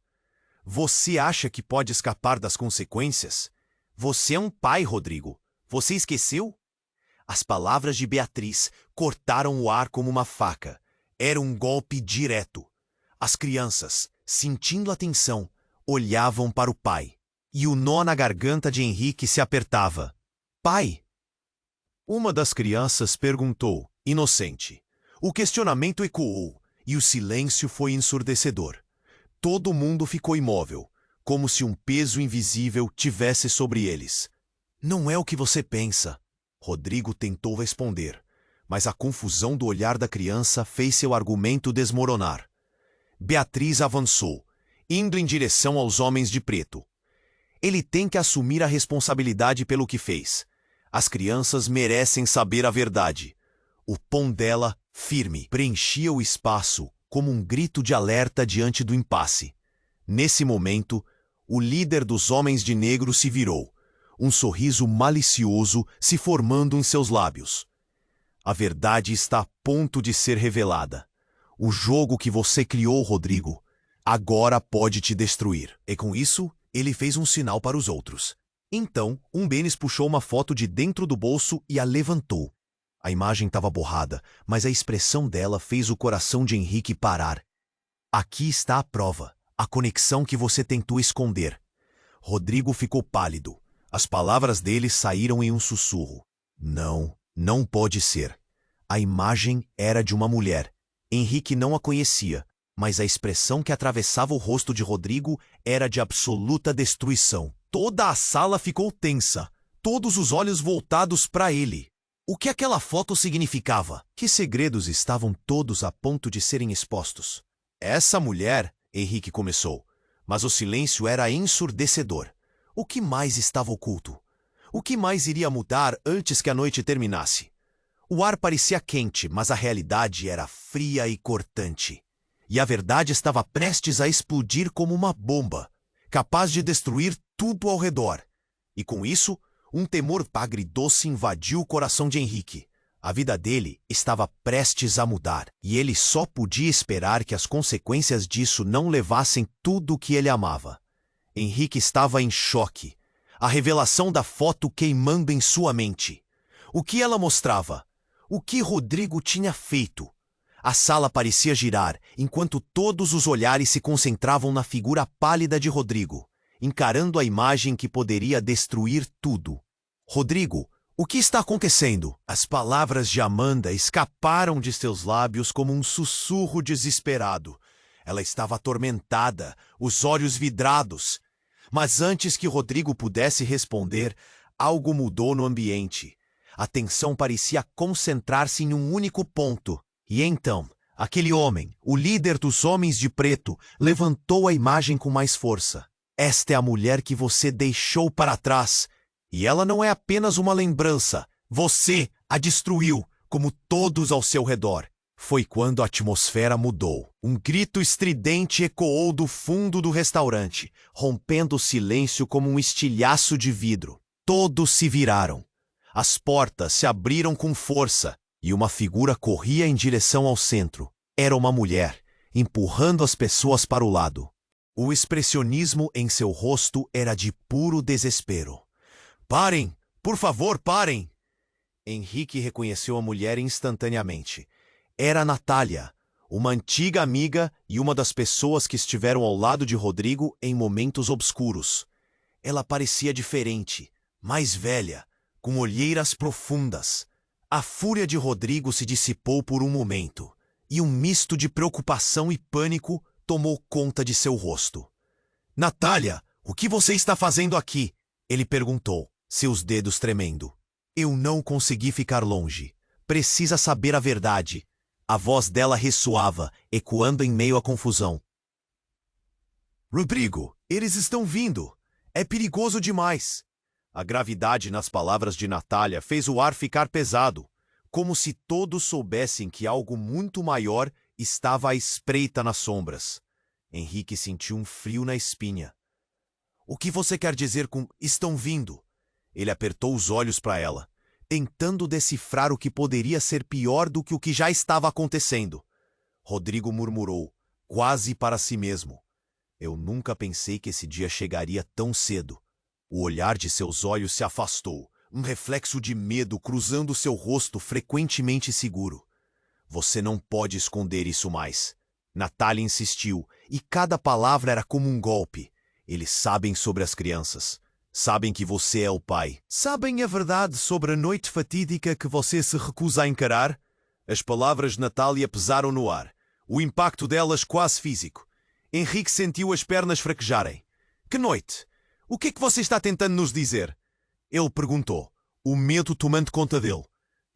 Speaker 1: Você acha que pode escapar das consequências? Você é um pai, Rodrigo. Você esqueceu? As palavras de Beatriz cortaram o ar como uma faca. Era um golpe direto. As crianças, sentindo a tensão, olhavam para o pai. E o nó na garganta de Henrique se apertava. Pai? Uma das crianças perguntou, inocente. O questionamento ecoou, e o silêncio foi ensurdecedor. Todo mundo ficou imóvel, como se um peso invisível tivesse sobre eles. Não é o que você pensa. Rodrigo tentou responder, mas a confusão do olhar da criança fez seu argumento desmoronar. Beatriz avançou, indo em direção aos homens de preto. Ele tem que assumir a responsabilidade pelo que fez. As crianças merecem saber a verdade. O tom dela, firme, preenchia o espaço como um grito de alerta diante do impasse. Nesse momento, o líder dos homens de negro se virou, um sorriso malicioso se formando em seus lábios. A verdade está a ponto de ser revelada. O jogo que você criou, Rodrigo, agora pode te destruir. E com isso, ele fez um sinal para os outros. Então, Benes puxou uma foto de dentro do bolso e a levantou. A imagem estava borrada, mas a expressão dela fez o coração de Henrique parar. Aqui está a prova, a conexão que você tentou esconder. Rodrigo ficou pálido. As palavras dele saíram em um sussurro. Não, não pode ser. A imagem era de uma mulher. Henrique não a conhecia, mas a expressão que atravessava o rosto de Rodrigo era de absoluta destruição. Toda a sala ficou tensa, todos os olhos voltados para ele. O que aquela foto significava? Que segredos estavam todos a ponto de serem expostos? Essa mulher, Henrique começou, mas o silêncio era ensurdecedor. O que mais estava oculto? O que mais iria mudar antes que a noite terminasse? O ar parecia quente, mas a realidade era fria e cortante. E a verdade estava prestes a explodir como uma bomba, capaz de destruir tudo ao redor. E com isso, um temor agridoce invadiu o coração de Henrique. A vida dele estava prestes a mudar, e ele só podia esperar que as consequências disso não levassem tudo o que ele amava. Henrique estava em choque. A revelação da foto queimando em sua mente. O que ela mostrava? O que Rodrigo tinha feito? A sala parecia girar, enquanto todos os olhares se concentravam na figura pálida de Rodrigo, encarando a imagem que poderia destruir tudo. Rodrigo, O que está acontecendo? As palavras de Amanda escaparam de seus lábios como um sussurro desesperado. Ela estava atormentada, os olhos vidrados. Mas antes que Rodrigo pudesse responder, algo mudou no ambiente. A tensão parecia concentrar-se em um único ponto. E então, aquele homem, o líder dos homens de preto, levantou a imagem com mais força. Esta é a mulher que você deixou para trás. E ela não é apenas uma lembrança. Você a destruiu, como todos ao seu redor. Foi quando a atmosfera mudou. Um grito estridente ecoou do fundo do restaurante, rompendo o silêncio como um estilhaço de vidro. Todos se viraram. As portas se abriram com força e uma figura corria em direção ao centro. Era uma mulher, empurrando as pessoas para o lado. O expressionismo em seu rosto era de puro desespero. Parem! Por favor, parem! Henrique reconheceu a mulher instantaneamente. Era Natália, uma antiga amiga e uma das pessoas que estiveram ao lado de Rodrigo em momentos obscuros. Ela parecia diferente, mais velha, com olheiras profundas. A fúria de Rodrigo se dissipou por um momento, e um misto de preocupação e pânico tomou conta de seu rosto. Natália, o que você está fazendo aqui? Ele perguntou, seus dedos tremendo. Eu não consegui ficar longe. Precisa saber a verdade. A voz dela ressoava, ecoando em meio à confusão. Rodrigo, eles estão vindo. É perigoso demais. A gravidade nas palavras de Natália fez o ar ficar pesado, como se todos soubessem que algo muito maior estava à espreita nas sombras. Henrique sentiu um frio na espinha. O que você quer dizer com estão vindo? Ele apertou os olhos para ela, tentando decifrar o que poderia ser pior do que o que já estava acontecendo. Rodrigo murmurou, quase para si mesmo. Eu nunca pensei que esse dia chegaria tão cedo. O olhar de seus olhos se afastou, um reflexo de medo cruzando seu rosto frequentemente seguro. Você não pode esconder isso mais. Natália insistiu, e cada palavra era como um golpe. Eles sabem sobre as crianças. Sabem que você é o pai. Sabem a verdade sobre a noite fatídica que você se recusa a encarar? As palavras de Natália pesaram no ar. O impacto delas quase físico. Henrique sentiu as pernas fraquejarem. Que noite? O que é que você está tentando nos dizer? Ele perguntou, o medo tomando conta dele.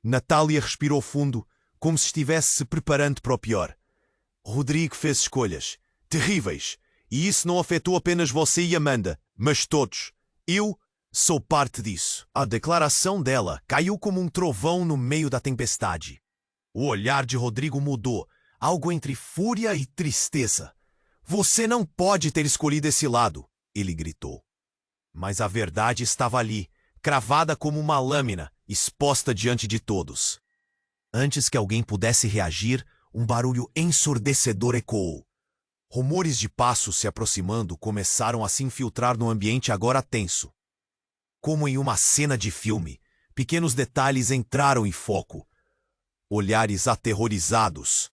Speaker 1: Natália respirou fundo, como se estivesse se preparando para o pior. Rodrigo fez escolhas terríveis. E isso não afetou apenas você e Amanda, mas todos. Eu sou parte disso. A declaração dela caiu como um trovão no meio da tempestade. O olhar de Rodrigo mudou, algo entre fúria e tristeza. Você não pode ter escolhido esse lado, ele gritou. Mas a verdade estava ali, cravada como uma lâmina, exposta diante de todos. Antes que alguém pudesse reagir, um barulho ensurdecedor ecoou. Rumores de passos se aproximando começaram a se infiltrar no ambiente agora tenso. Como em uma cena de filme, pequenos detalhes entraram em foco. Olhares aterrorizados,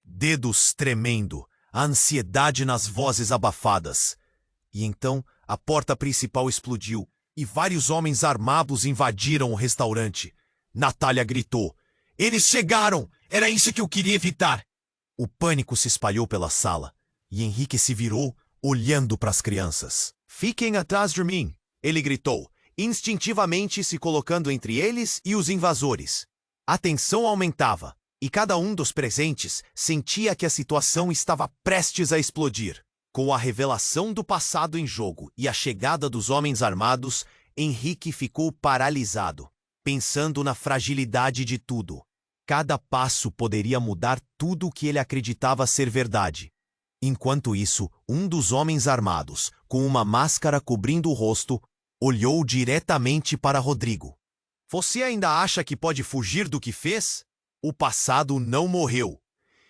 Speaker 1: dedos tremendo, a ansiedade nas vozes abafadas. E então a porta principal explodiu e vários homens armados invadiram o restaurante. Natália gritou. Eles chegaram! Era isso que eu queria evitar! O pânico se espalhou pela sala. E Henrique se virou, olhando para as crianças. Fiquem atrás de mim, ele gritou, instintivamente se colocando entre eles e os invasores. A tensão aumentava, e cada um dos presentes sentia que a situação estava prestes a explodir. Com a revelação do passado em jogo e a chegada dos homens armados, Henrique ficou paralisado, pensando na fragilidade de tudo. Cada passo poderia mudar tudo o que ele acreditava ser verdade. Enquanto isso, um dos homens armados, com uma máscara cobrindo o rosto, olhou diretamente para Rodrigo. Você ainda acha que pode fugir do que fez? O passado não morreu.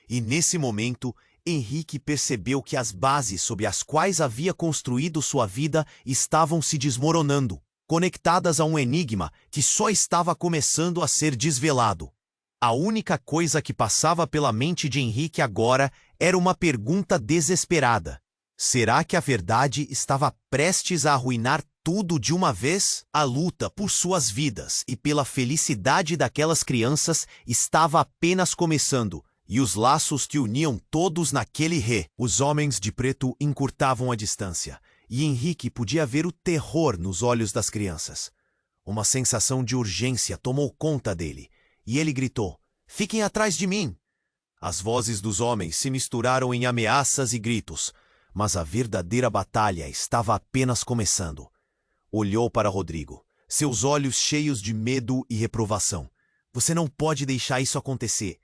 Speaker 1: E nesse momento, Henrique percebeu que as bases sobre as quais havia construído sua vida estavam se desmoronando, conectadas a um enigma que só estava começando a ser desvelado. A única coisa que passava pela mente de Henrique agora era uma pergunta desesperada. Será que a verdade estava prestes a arruinar tudo de uma vez? A luta por suas vidas e pela felicidade daquelas crianças estava apenas começando, e os laços que uniam todos naquele ré. Os homens de preto encurtavam a distância, e Henrique podia ver o terror nos olhos das crianças. Uma sensação de urgência tomou conta dele, e ele gritou: "Fiquem atrás de mim!" As vozes dos homens se misturaram em ameaças e gritos, mas a verdadeira batalha estava apenas começando. Olhou para Rodrigo, seus olhos cheios de medo e reprovação. "Você não pode deixar isso acontecer.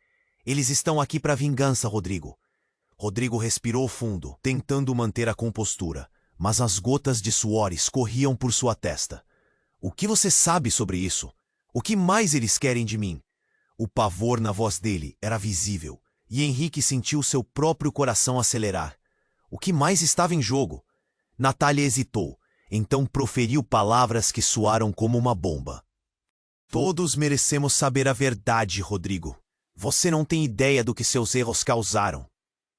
Speaker 1: Eles estão aqui para vingança, Rodrigo." Rodrigo respirou fundo, tentando manter a compostura, mas as gotas de suor escorriam por sua testa. "O que você sabe sobre isso? O que mais eles querem de mim?" O pavor na voz dele era visível, e Henrique sentiu seu próprio coração acelerar. O que mais estava em jogo? Natália hesitou, então proferiu palavras que soaram como uma bomba. "Todos merecemos saber a verdade, Rodrigo. Você não tem ideia do que seus erros causaram."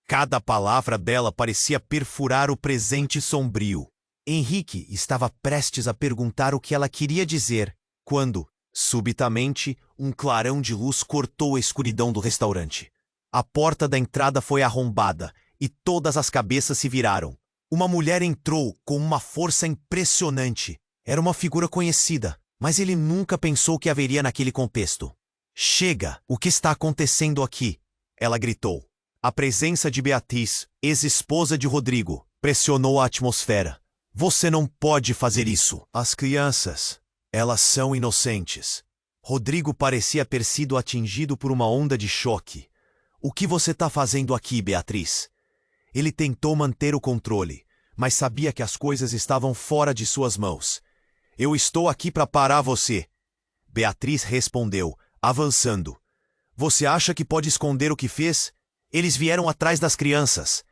Speaker 1: Cada palavra dela parecia perfurar o presente sombrio. Henrique estava prestes a perguntar o que ela queria dizer, quando, subitamente, um clarão de luz cortou a escuridão do restaurante. A porta da entrada foi arrombada e todas as cabeças se viraram. Uma mulher entrou com uma força impressionante. Era uma figura conhecida, mas ele nunca pensou que haveria naquele contexto. "Chega! O que está acontecendo aqui?" ela gritou. A presença de Beatriz, ex-esposa de Rodrigo, pressionou a atmosfera. "Você não pode fazer isso. As crianças, elas são inocentes." Rodrigo parecia ter sido atingido por uma onda de choque. "O que você está fazendo aqui, Beatriz?" Ele tentou manter o controle, mas sabia que as coisas estavam fora de suas mãos. "Eu estou aqui para parar você." Beatriz respondeu, avançando. "Você acha que pode esconder o que fez? Eles vieram atrás das crianças."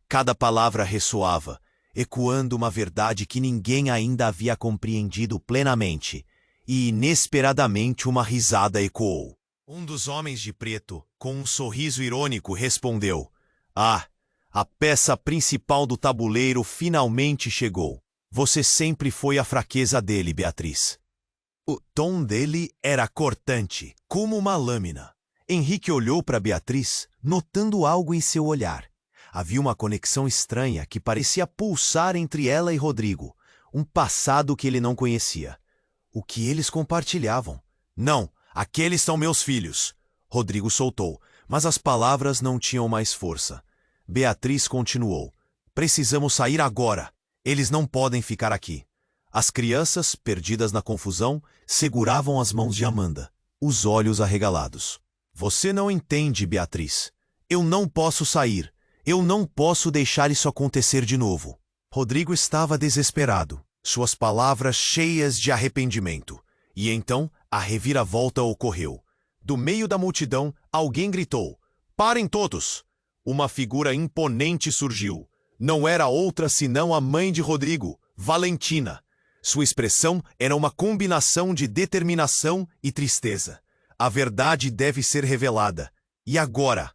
Speaker 1: Cada palavra ressoava, ecoando uma verdade que ninguém ainda havia compreendido plenamente, e inesperadamente uma risada ecoou. Um dos homens de preto, com um sorriso irônico, respondeu: "Ah, a peça principal do tabuleiro finalmente chegou. Você sempre foi a fraqueza dele, Beatriz." O tom dele era cortante, como uma lâmina. Henrique olhou para Beatriz, notando algo em seu olhar. Havia uma conexão estranha que parecia pulsar entre ela e Rodrigo, um passado que ele não conhecia. O que eles compartilhavam? "Não, aqueles são meus filhos." Rodrigo soltou, mas as palavras não tinham mais força. Beatriz continuou: "Precisamos sair agora. Eles não podem ficar aqui." As crianças, perdidas na confusão, seguravam as mãos de Amanda, os olhos arregalados. "Você não entende, Beatriz. Eu não posso sair. Eu não posso deixar isso acontecer de novo." Rodrigo estava desesperado, suas palavras cheias de arrependimento. E então, a reviravolta ocorreu. Do meio da multidão, alguém gritou: "Parem todos!" Uma figura imponente surgiu. Não era outra senão a mãe de Rodrigo, Valentina. Sua expressão era uma combinação de determinação e tristeza. A verdade deve ser revelada. E agora?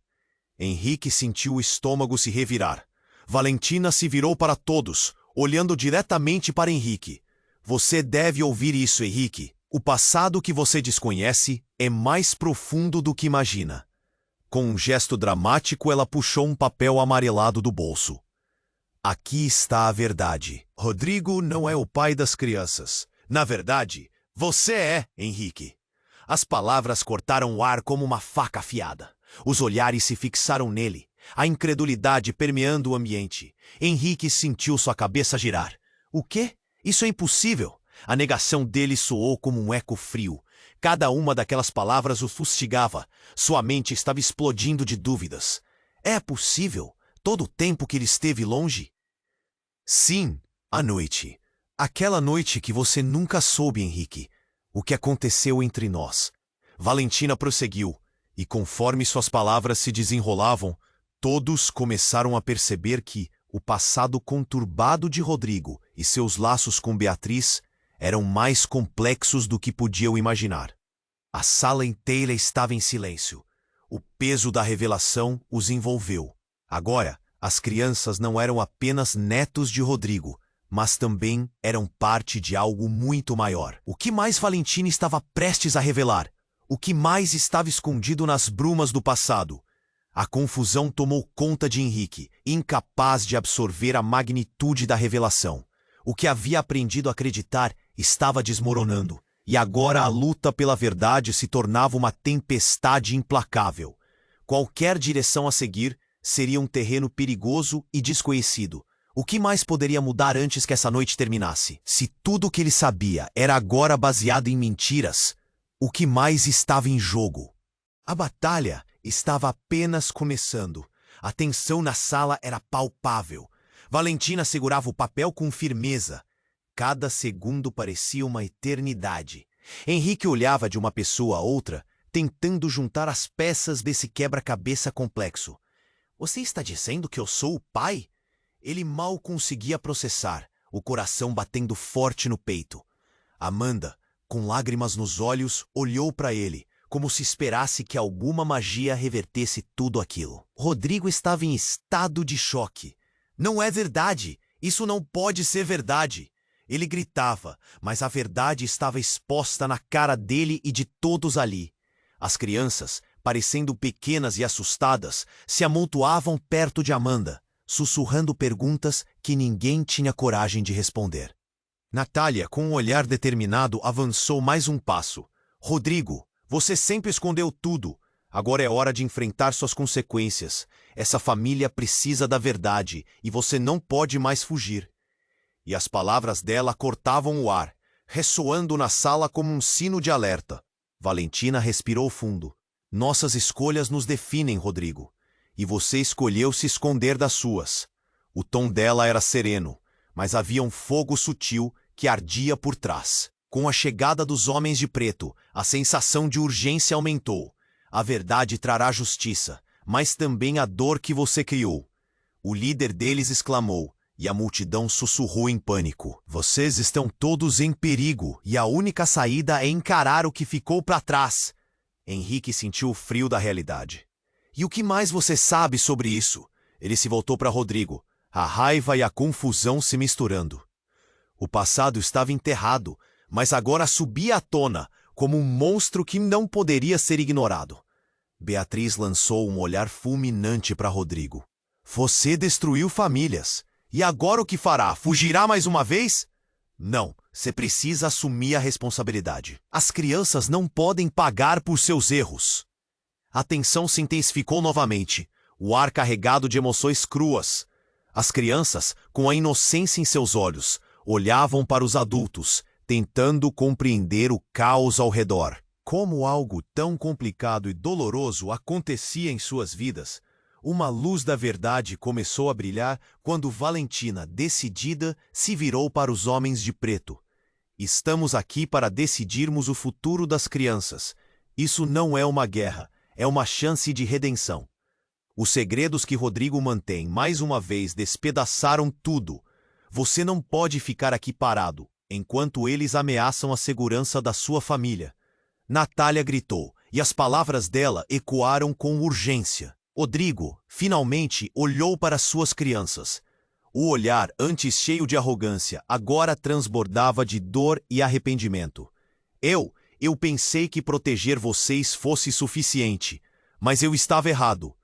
Speaker 1: Henrique sentiu o estômago se revirar. Valentina se virou para todos, olhando diretamente para Henrique. "Você deve ouvir isso, Henrique. O passado que você desconhece é mais profundo do que imagina." Com um gesto dramático, ela puxou um papel amarelado do bolso. "Aqui está a verdade. Rodrigo não é o pai das crianças. Na verdade, você é, Henrique." As palavras cortaram o ar como uma faca afiada. Os olhares se fixaram nele, a incredulidade permeando o ambiente. Henrique sentiu sua cabeça girar. "O quê? Isso é impossível." A negação dele soou como um eco frio. Cada uma daquelas palavras o fustigava. Sua mente estava explodindo de dúvidas. É possível? Todo o tempo que ele esteve longe? "Sim, à noite. Aquela noite que você nunca soube, Henrique. O que aconteceu entre nós." Valentina prosseguiu, e conforme suas palavras se desenrolavam, todos começaram a perceber que o passado conturbado de Rodrigo e seus laços com Beatriz eram mais complexos do que podiam imaginar. A sala inteira estava em silêncio. O peso da revelação os envolveu. Agora, As crianças não eram apenas netos de Rodrigo, mas também eram parte de algo muito maior. O que mais Valentina estava prestes a revelar? O que mais estava escondido nas brumas do passado? A confusão tomou conta de Henrique, incapaz de absorver a magnitude da revelação. O que havia aprendido a acreditar estava desmoronando, e agora a luta pela verdade se tornava uma tempestade implacável. Qualquer direção a seguir seria um terreno perigoso e desconhecido. O que mais poderia mudar antes que essa noite terminasse? Se tudo o que ele sabia era agora baseado em mentiras, o que mais estava em jogo? A batalha estava apenas começando. A tensão na sala era palpável. Valentina segurava o papel com firmeza. Cada segundo parecia uma eternidade. Henrique olhava de uma pessoa a outra, tentando juntar as peças desse quebra-cabeça complexo. Você está dizendo que eu sou o pai? Ele mal conseguia processar, o coração batendo forte no peito. Amanda, com lágrimas nos olhos, olhou para ele, como se esperasse que alguma magia revertesse tudo aquilo. Rodrigo estava em estado de choque. Não é verdade! Isso não pode ser verdade! Ele gritava, mas a verdade estava exposta na cara dele e de todos ali. As crianças, parecendo pequenas e assustadas, se amontoavam perto de Amanda, sussurrando perguntas que ninguém tinha coragem de responder. Natália, com um olhar determinado, avançou mais um passo. Rodrigo, você sempre escondeu tudo. Agora é hora de enfrentar suas consequências. Essa família precisa da verdade e você não pode mais fugir. E as palavras dela cortavam o ar, ressoando na sala como um sino de alerta. Valentina respirou fundo. Nossas escolhas nos definem, Rodrigo. E você escolheu se esconder das suas. O tom dela era sereno, mas havia um fogo sutil que ardia por trás. Com a chegada dos homens de preto, a sensação de urgência aumentou. A verdade trará justiça, mas também a dor que você criou. O líder deles exclamou, e a multidão sussurrou em pânico. Vocês estão todos em perigo, e a única saída é encarar o que ficou para trás. Henrique sentiu o frio da realidade. E o que mais você sabe sobre isso? Ele se voltou para Rodrigo, a raiva e a confusão se misturando. O passado estava enterrado, mas agora subia à tona, como um monstro que não poderia ser ignorado. Beatriz lançou um olhar fulminante para Rodrigo. Você destruiu famílias. E agora o que fará? Fugirá mais uma vez? Não, você precisa assumir a responsabilidade. As crianças não podem pagar por seus erros. A tensão se intensificou novamente, o ar carregado de emoções cruas. As crianças, com a inocência em seus olhos, olhavam para os adultos, tentando compreender o caos ao redor. Como algo tão complicado e doloroso acontecia em suas vidas, uma luz da verdade começou a brilhar quando Valentina, decidida, se virou para os homens de preto. Estamos aqui para decidirmos o futuro das crianças. Isso não é uma guerra, é uma chance de redenção. Os segredos que Rodrigo mantém mais uma vez despedaçaram tudo. Você não pode ficar aqui parado, enquanto eles ameaçam a segurança da sua família. Natália gritou, e as palavras dela ecoaram com urgência. Rodrigo, finalmente, olhou para suas crianças. O olhar, antes cheio de arrogância, agora transbordava de dor e arrependimento. Eu pensei que proteger vocês fosse suficiente, mas eu estava errado.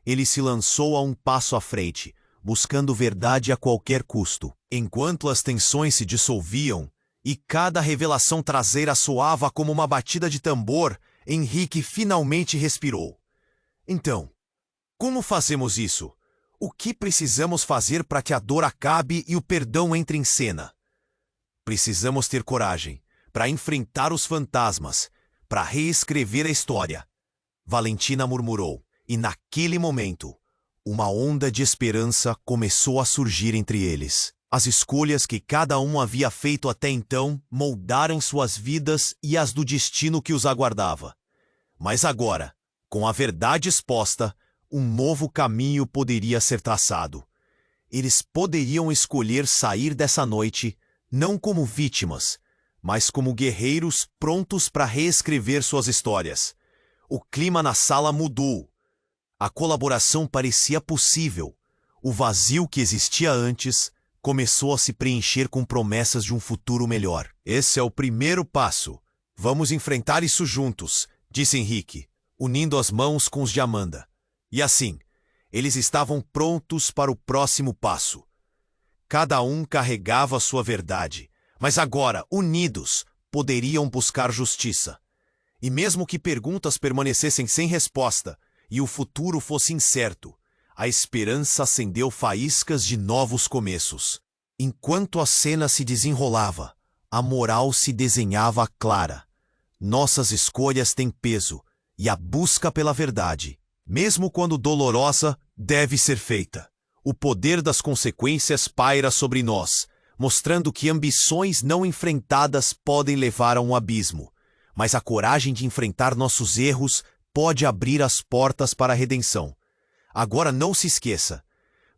Speaker 1: Ele se lançou a um passo à frente, buscando verdade a qualquer custo. Enquanto as tensões se dissolviam e cada revelação traseira soava como uma batida de tambor, Henrique finalmente respirou. Então, como fazemos isso? O que precisamos fazer para que a dor acabe e o perdão entre em cena? Precisamos ter coragem para enfrentar os fantasmas, para reescrever a história. Valentina murmurou, e naquele momento, uma onda de esperança começou a surgir entre eles. As escolhas que cada um havia feito até então moldaram suas vidas e as do destino que os aguardava. Mas agora, com a verdade exposta, um novo caminho poderia ser traçado. Eles poderiam escolher sair dessa noite, não como vítimas, mas como guerreiros prontos para reescrever suas histórias. O clima na sala mudou. A colaboração parecia possível. O vazio que existia antes começou a se preencher com promessas de um futuro melhor. Esse é o primeiro passo. Vamos enfrentar isso juntos, disse Henrique, unindo as mãos com os de Amanda. E assim, eles estavam prontos para o próximo passo. Cada um carregava sua verdade, mas agora, unidos, poderiam buscar justiça. E mesmo que perguntas permanecessem sem resposta e o futuro fosse incerto, a esperança acendeu faíscas de novos começos. Enquanto a cena se desenrolava, a moral se desenhava clara. Nossas escolhas têm peso, e a busca pela verdade, mesmo quando dolorosa, deve ser feita. O poder das consequências paira sobre nós, mostrando que ambições não enfrentadas podem levar a um abismo, mas a coragem de enfrentar nossos erros pode abrir as portas para a redenção. Agora não se esqueça,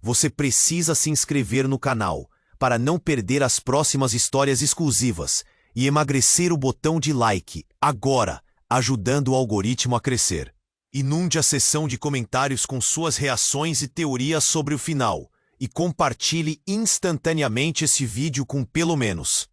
Speaker 1: você precisa se inscrever no canal para não perder as próximas histórias exclusivas e emagrecer o botão de like agora, ajudando o algoritmo a crescer. Inunde a seção de comentários com suas reações e teorias sobre o final e compartilhe instantaneamente esse vídeo com pelo menos